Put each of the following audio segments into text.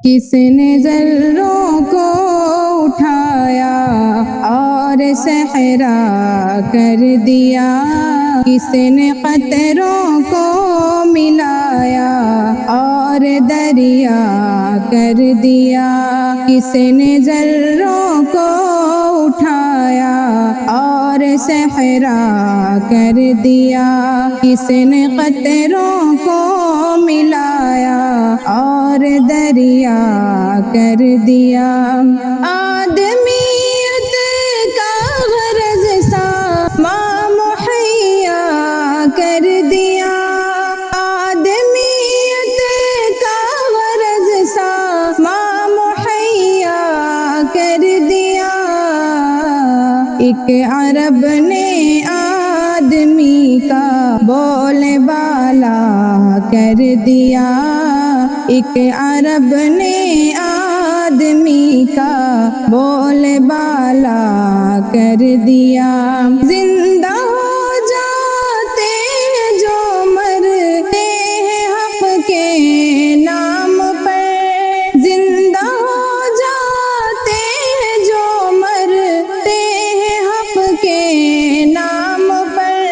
کس نے ذروں کو اٹھایا اور صحرا کر دیا، کس نے قطروں کو ملایا اور دریا کر دیا، کس نے ذروں کو اٹھایا اور صحرا کر دیا، کس نے قطروں کو ملایا اور دریا کر دیا۔ آدمیت کا غرض سامان مہیا کر دیا، آدمیت کا غرض سامان مہیا کر دیا۔ ایک عرب نے آدمی کا بول بالا کر دیا، ایک عرب نے آدمی کا بول بالا کر دیا۔ زندہ ہو جاتے ہیں جو مرتے ہیں حق کے نام پر، زندہ ہو جاتے ہیں جو مرتے ہیں حق کے نام پر۔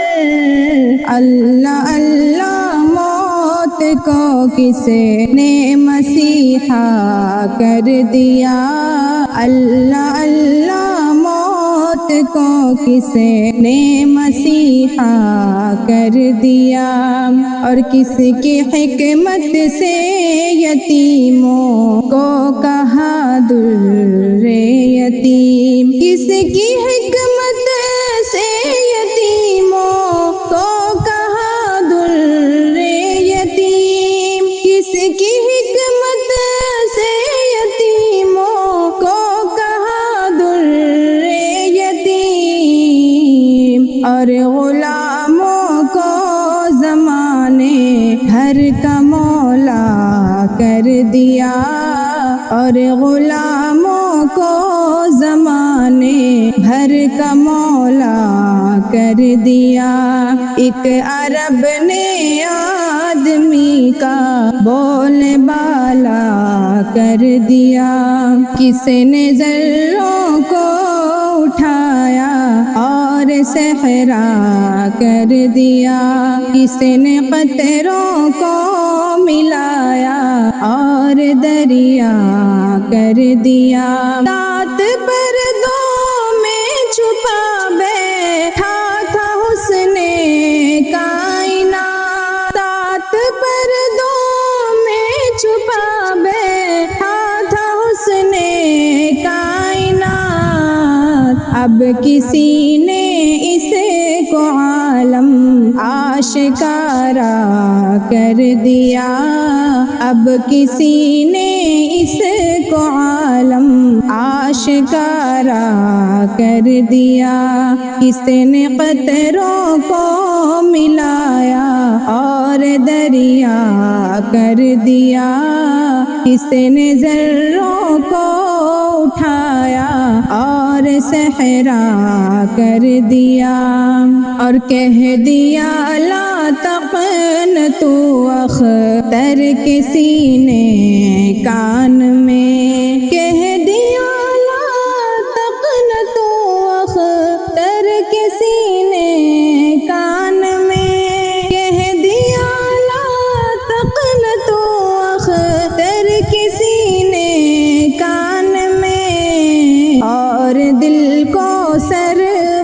اللہ اللہ موت کو کس نے مسیحا کر دیا، اللہ اللہ موت کو کس نے مسیحا کر دیا۔ اور کس کی حکمت سے یتیموں کو کہا در یتیم، کس کی حکمت سے یتیموں کو کہا در یتیم، کس کی حکمت سے یتیموں کو کہا در یتیم۔ اور غلاموں کو زمانے بھر کا مولا کر دیا، اور غلاموں کو زمانے بھر کا مولا کر دیا۔ ایک عرب نے آدمی کا بول بالا کر دیا، کس نے ذروں کو اٹھایا اور صحرا کر دیا، کس نے قطروں کو ملایا اور دریا کر دیا۔ رات پردوں میں چھپا بیٹھا تھا حسن کائنات، رات پردوں میں چھپا بیٹھا تھا حسن کائنات۔ اب کسی نے اسے کو عالم آشکارا کر دیا، اب کسی نے اس کو عالم آشکارا کر دیا، کس نے قطروں کو ملایا اور دریا کر دیا، کس نے ذروں کو اٹھایا اور صحرا کر دیا۔ اور کہہ دیا لا تقنطوا اختر کے سینے کان میں، کہہ دیا لا تقنطوا اختر کے سینے کان میں، کہہ دیا لا تقنطوا اختر کے سینے کان میں۔ اور دل کو سر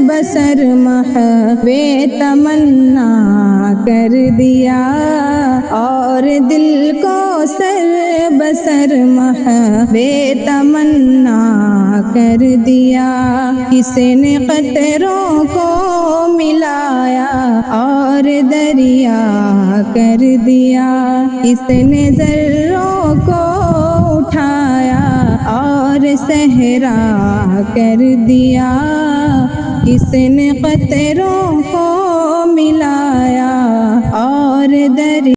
بسر محو تمنا کر دیا، اور دل کو سر بسر محو تمنا کر دیا، کس نے قطروں کو ملایا اور دریا کر دیا، کس نے ذروں کو اٹھایا اور صحرا کر دیا، کس نے قطروں کو ملایا اور دریا